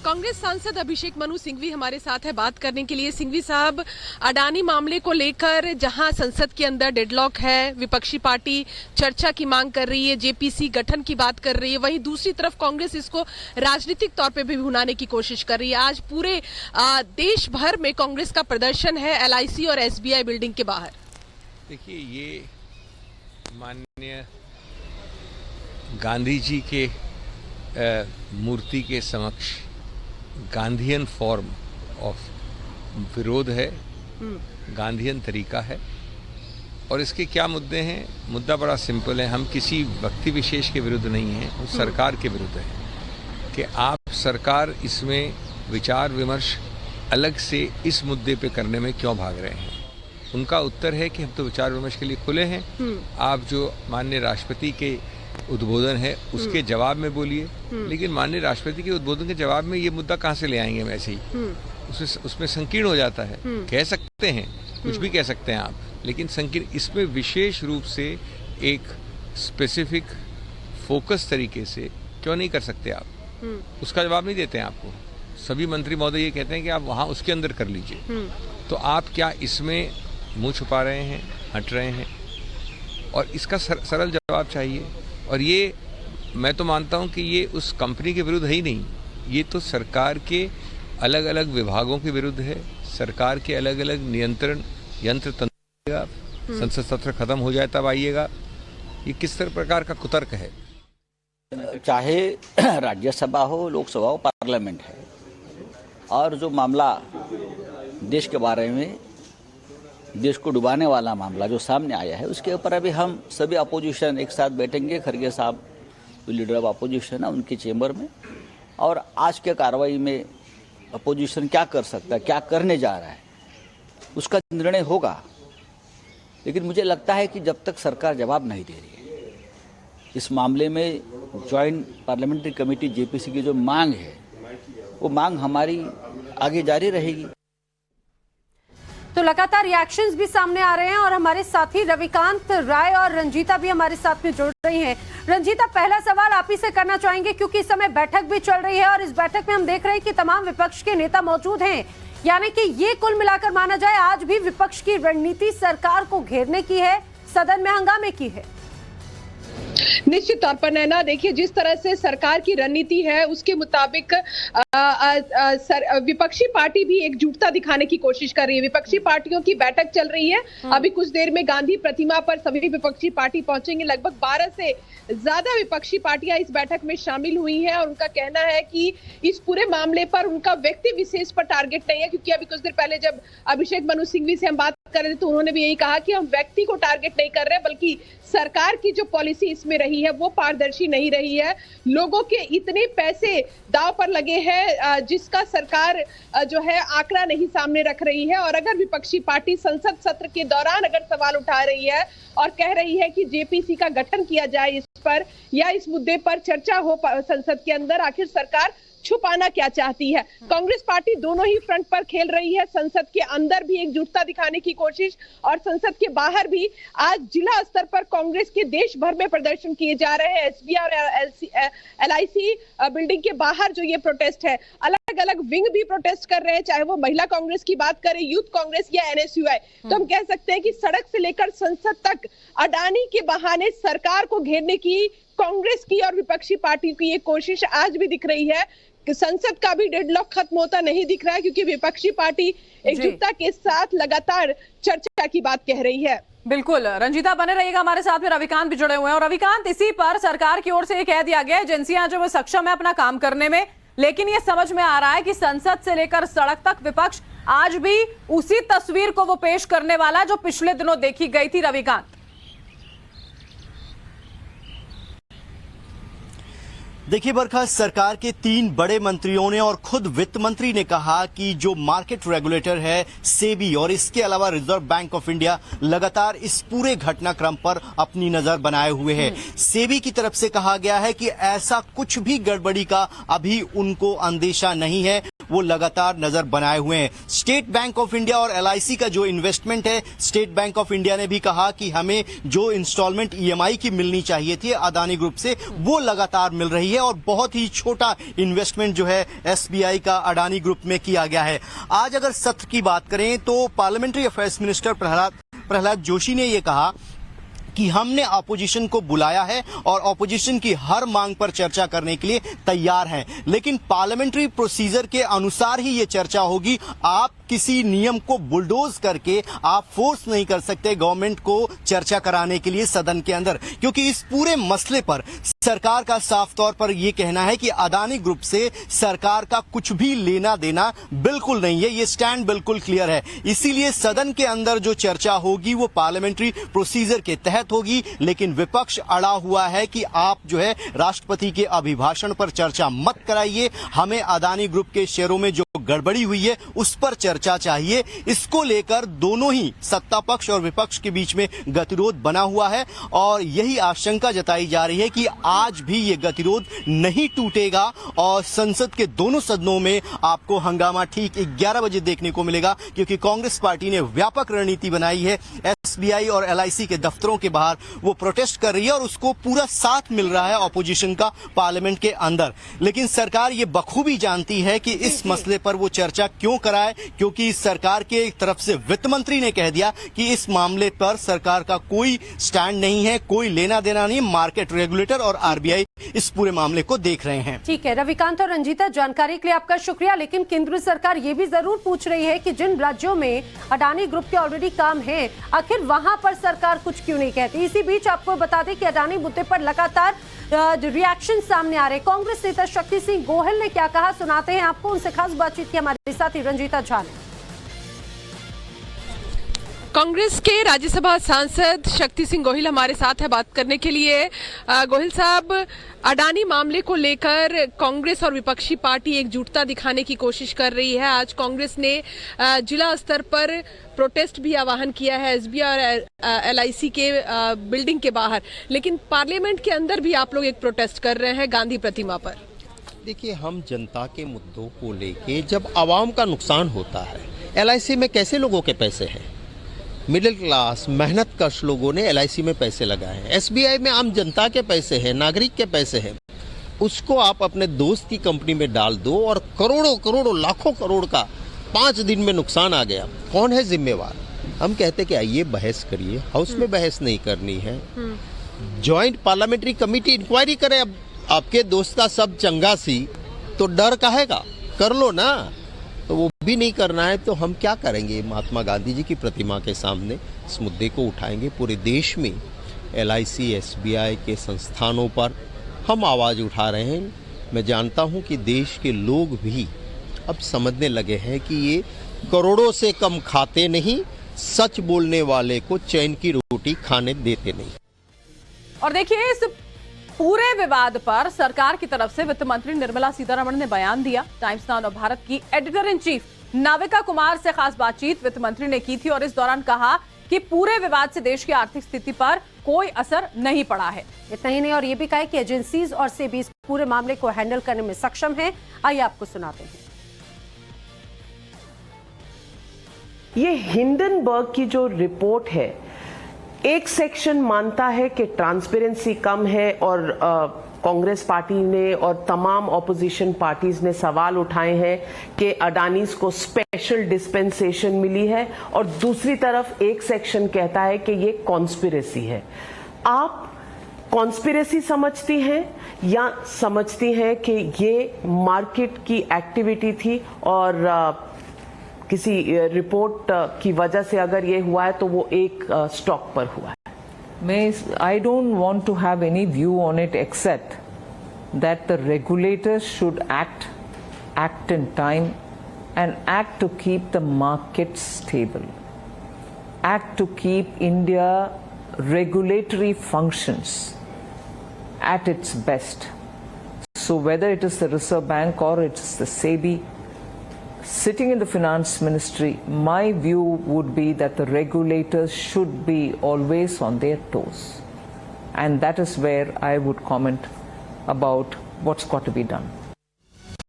कांग्रेस सांसद अभिषेक मनु सिंघवी हमारे साथ है बात करने के लिए। सिंघवी साहब, अडानी मामले को लेकर जहां संसद के अंदर डेडलॉक है, विपक्षी पार्टी चर्चा की मांग कर रही है, जेपीसी गठन की बात कर रही है, वहीं दूसरी तरफ कांग्रेस इसको राजनीतिक तौर पे भी भुनाने की कोशिश कर रही है। आज पूरे देश भर में कांग्रेस का प्रदर्शन है एलआईसी और एसबीआई बिल्डिंग के बाहर। देखिए, ये माननीय गांधी जी के मूर्ति के समक्ष गांधीयन फॉर्म ऑफ विरोध है, गांधीयन तरीका है। और इसके क्या मुद्दे हैं? मुद्दा बड़ा सिंपल है। हम किसी व्यक्ति विशेष के विरुद्ध नहीं हैं, हम सरकार के विरुद्ध हैं कि आप सरकार इसमें विचार विमर्श अलग से इस मुद्दे पे करने में क्यों भाग रहे हैं। उनका उत्तर है कि हम तो विचार विमर्श के लिए खुले हैं, आप जो माननीय राष्ट्रपति के उद्बोधन है उसके जवाब में बोलिए। लेकिन माननीय राष्ट्रपति के उद्बोधन के जवाब में ये मुद्दा कहाँ से ले आएंगे? वैसे ही उसमें संकीर्ण हो जाता है। कह सकते हैं, कुछ भी कह सकते हैं आप, लेकिन संकीर्ण इसमें विशेष रूप से एक स्पेसिफिक फोकस तरीके से क्यों नहीं कर सकते आप? उसका जवाब नहीं देते हैं आपको। सभी मंत्री महोदय ये कहते हैं कि आप वहाँ उसके अंदर कर लीजिए। तो आप क्या इसमें मुंह छुपा रहे हैं, हट रहे हैं? और इसका सरल जवाब चाहिए। और ये मैं तो मानता हूं कि ये उस कंपनी के विरुद्ध है ही नहीं, ये तो सरकार के अलग अलग विभागों के विरुद्ध है। सरकार के अलग अलग नियंत्रण यंत्र तंत्र, संसद सत्र खत्म हो जाए तब आइएगा। ये किस प्रकार का कुतर्क है? चाहे राज्यसभा हो, लोकसभा हो, पार्लियामेंट है, और जो मामला देश के बारे में, देश को डुबाने वाला मामला जो सामने आया है, उसके ऊपर अभी हम सभी अपोजिशन एक साथ बैठेंगे। खरगे साहब जो लीडर ऑफ अपोजिशन है उनके चेंबर में, और आज के कार्रवाई में अपोजिशन क्या कर सकता है, क्या करने जा रहा है, उसका निर्णय होगा। लेकिन मुझे लगता है कि जब तक सरकार जवाब नहीं दे रही है इस मामले में, ज्वाइंट पार्लियामेंट्री कमेटी जेपीसी की जो मांग है, वो मांग हमारी आगे जारी रहेगी। तो लगातार रिएक्शंस भी सामने आ रहे हैं और हमारे साथी रविकांत राय और रंजीता भी हमारे साथ में जुड़ रही हैं। रंजीता, पहला सवाल आप ही से करना चाहेंगे क्योंकि इस समय बैठक भी चल रही है और इस बैठक में हम देख रहे हैं कि तमाम विपक्ष के नेता मौजूद हैं। यानी कि ये कुल मिलाकर माना जाए आज भी विपक्ष की रणनीति सरकार को घेरने की है, सदन में हंगामे की है। निश्चित तौर पर नैना, देखिए जिस तरह से सरकार की रणनीति है उसके मुताबिक विपक्षी पार्टी भी एकजुटता दिखाने की कोशिश कर रही है। विपक्षी पार्टियों की बैठक चल रही है। अभी कुछ देर में गांधी प्रतिमा पर सभी विपक्षी पार्टी पहुंचेंगे। लगभग 12 से ज्यादा विपक्षी पार्टियां इस बैठक में शामिल हुई हैं और उनका कहना है कि इस पूरे मामले पर उनका व्यक्ति विशेष पर टारगेट नहीं है। क्योंकि अभी कुछ देर पहले जब अभिषेक मनु सिंघवी से हम बात कर रहे थे तो उन्होंने भी यही कहा कि हम व्यक्ति को टारगेट नहीं कर रहे, बल्कि सरकार की जो पॉलिसी इसमें रही है वो पारदर्शी नहीं रही है। लोगों के इतने पैसे दांव पर लगे हैं जिसका सरकार जो है आंकड़ा नहीं सामने रख रही है। और अगर विपक्षी पार्टी संसद सत्र के दौरान अगर सवाल उठा रही है और कह रही है कि जेपीसी का गठन किया जाए इस पर, या इस मुद्दे पर चर्चा हो संसद के अंदर, आखिर सरकार छुपाना क्या चाहती है? कांग्रेस पार्टी दोनों ही फ्रंट पर खेल रही है। संसद के अंदर भी एकजुटता दिखाने की कोशिश और संसद के बाहर भी। आज जिला स्तर पर कांग्रेस के देश भर में प्रदर्शन किए जा रहे हैं। एसबीआई और एलआईसी बिल्डिंग के बाहर जो ये प्रोटेस्ट है, अलग अलग विंग भी प्रोटेस्ट कर रहे हैं, चाहे वो महिला कांग्रेस की बात करें, यूथ कांग्रेस या एनएसयूआई। तो हम कह सकते हैं कि सड़क से लेकर संसद तक अडानी के बहाने सरकार को घेरने की कांग्रेस की और विपक्षी पार्टी की ये कोशिश आज भी दिख रही है। कि संसद का भी डेडलॉक खत्म होता नहीं दिख रहा है, क्योंकि विपक्षी पार्टी एकजुटता के साथ लगातार चर्चा की बात कह रही है। बिल्कुल, रंजीता बने रहिएगा हमारे साथ में। रविकांत भी जुड़े हुए हैं। और रविकांत, इसी पर सरकार की ओर से ये कह दिया गया है एजेंसियां जो वो सक्षम है अपना काम करने में, लेकिन ये समझ में आ रहा है कि संसद से लेकर सड़क तक विपक्ष आज भी उसी तस्वीर को वो पेश करने वाला जो पिछले दिनों देखी गई थी। रविकांत, देखिए बरखा, सरकार के 3 बड़े मंत्रियों ने और खुद वित्त मंत्री ने कहा कि जो मार्केट रेगुलेटर है सेबी और इसके अलावा रिजर्व बैंक ऑफ इंडिया लगातार इस पूरे घटनाक्रम पर अपनी नजर बनाए हुए है। सेबी की तरफ से कहा गया है कि ऐसा कुछ भी गड़बड़ी का अभी उनको अंदेशा नहीं है। वो लगातार नजर बनाए हुए हैं। स्टेट बैंक ऑफ इंडिया और LIC का जो इन्वेस्टमेंट है, स्टेट बैंक ऑफ इंडिया ने भी कहा कि हमें जो इंस्टॉलमेंट EMI की मिलनी चाहिए थी अडानी ग्रुप से, वो लगातार मिल रही है और बहुत ही छोटा इन्वेस्टमेंट जो है SBI का अडानी ग्रुप में किया गया है। आज अगर सत्र की बात करें तो parliamentary affairs minister Prahlad Joshi ने यह कहा कि हमने ऑपोजिशन को बुलाया है और ऑपोजिशन की हर मांग पर चर्चा करने के लिए तैयार हैं, लेकिन पार्लियामेंट्री प्रोसीजर के अनुसार ही ये चर्चा होगी। आप किसी नियम को बुलडोज करके आप फोर्स नहीं कर सकते गवर्नमेंट को चर्चा कराने के लिए सदन के अंदर, क्योंकि इस पूरे मसले पर सरकार का साफ तौर पर यह कहना है कि अडानी ग्रुप से सरकार का कुछ भी लेना देना बिल्कुल नहीं है। ये स्टैंड बिल्कुल क्लियर है। इसीलिए सदन के अंदर जो चर्चा होगी वो पार्लियामेंट्री प्रोसीजर के तहत होगी, लेकिन विपक्ष अड़ा हुआ है कि आप जो है राष्ट्रपति के अभिभाषण पर चर्चा मत कराइए, हमें अडानी ग्रुप के शेयरों में जो गड़बड़ी हुई है उस पर चर्चा चाहिए। इसको लेकर दोनों ही सत्ता पक्ष और विपक्ष के बीच में गतिरोध बना हुआ है और यही आशंका जताई जा रही है कि आज भी ये गतिरोध नहीं टूटेगा और संसद के दोनों सदनों में आपको हंगामा ठीक 11 बजे देखने को मिलेगा, क्योंकि कांग्रेस पार्टी ने व्यापक रणनीति बनाई है। SBI और LIC के दफ्तरों के बाहर वो प्रोटेस्ट कर रही है और उसको पूरा साथ मिल रहा है ऑपोजिशन का पार्लियामेंट के अंदर। लेकिन सरकार ये बखूबी जानती है कि इस मसले पर वो चर्चा क्यों कराए, क्योंकि सरकार के तरफ से वित्त मंत्री ने कह दिया कि इस मामले पर सरकार का कोई स्टैंड नहीं है, कोई लेना देना नहीं। मार्केट रेगुलेटर और RBI इस पूरे मामले को देख रहे हैं। ठीक है रविकांत और रंजीता, जानकारी के लिए आपका शुक्रिया। लेकिन केंद्र सरकार ये भी जरूर पूछ रही है कि जिन राज्यों में अडानी ग्रुप के ऑलरेडी काम है, आखिर वहां पर सरकार कुछ क्यों नहीं कहती। इसी बीच आपको बता दें कि अडानी मुद्दे पर लगातार रिएक्शन सामने आ रहे। कांग्रेस नेता शक्ति सिंह गोहिल ने क्या कहा, सुनाते हैं आपको। उनसे खास बातचीत की हमारे साथी रंजीता झा ने। कांग्रेस के राज्यसभा सांसद शक्ति सिंह गोहिल हमारे साथ है बात करने के लिए। गोहिल साहब, अडानी मामले को लेकर कांग्रेस और विपक्षी पार्टी एकजुटता दिखाने की कोशिश कर रही है। आज कांग्रेस ने जिला स्तर पर प्रोटेस्ट भी आह्वान किया है SBI और LIC के बिल्डिंग के बाहर, लेकिन पार्लियामेंट के अंदर भी आप लोग एक प्रोटेस्ट कर रहे हैं गांधी प्रतिमा पर। देखिए, हम जनता के मुद्दों को लेके जब आवाम का नुकसान होता है, LIC में कैसे लोगों के पैसे हैं, मिडिल क्लास मेहनत कश लोगों ने LIC में पैसे लगाए हैं, SBI में आम जनता के पैसे हैं, नागरिक के पैसे हैं, उसको आप अपने दोस्त की कंपनी में डाल दो और करोड़ों करोड़ों लाखों करोड़ का 5 दिन में नुकसान आ गया, कौन है जिम्मेवार। हम कहते कि आइए बहस करिए, हाउस में बहस नहीं करनी है, ज्वाइंट पार्लियामेंट्री कमेटी इंक्वायरी करे। अब आपके दोस्त का सब चंगा सी तो डर काहेगा, कर लो ना। तो वो भी नहीं करना है तो हम क्या करेंगे। महात्मा गांधी जी की प्रतिमा के सामने इस मुद्दे को उठाएंगे। पूरे देश में LIC SBI के संस्थानों पर हम आवाज़ उठा रहे हैं। मैं जानता हूं कि देश के लोग भी अब समझने लगे हैं कि ये करोड़ों से कम खाते नहीं, सच बोलने वाले को चैन की रोटी खाने देते नहीं। और देखिए, इस पूरे विवाद पर सरकार की तरफ से वित्त मंत्री निर्मला सीतारमण ने बयान दिया। टाइम्स नाउ और भारत की editor in chief Navika Kumar से खास बातचीत वित्त मंत्री ने की थी और इस दौरान कहा कि पूरे विवाद से देश की आर्थिक स्थिति पर कोई असर नहीं पड़ा है। इतना ही नहीं, और ये भी कहा कि एजेंसीज और सेबी इस पूरे मामले को हैंडल करने में सक्षम है। आइए आपको सुनाते हैं। ये हिंडनबर्ग की जो रिपोर्ट है, एक सेक्शन मानता है कि ट्रांसपेरेंसी कम है और कांग्रेस पार्टी ने और तमाम ऑपोजिशन पार्टीज ने सवाल उठाए हैं कि अडानीज को स्पेशल डिस्पेंसेशन मिली है, और दूसरी तरफ एक सेक्शन कहता है कि ये कॉन्स्पिरेसी है। आप कॉन्स्पिरेसी समझती हैं या समझती हैं कि ये मार्केट की एक्टिविटी थी और किसी रिपोर्ट की वजह से अगर ये हुआ है तो वो एक स्टॉक पर हुआ है? I don't want to have any view on it except that the regulators should act in time and act to keep the market stable, act to keep India regulatory functions at its best. So whether it is the Reserve Bank or it's the SEBI, sitting in the finance ministry, my view would be that the regulators should be always on their toes, and that is where I would comment about what's got to be done.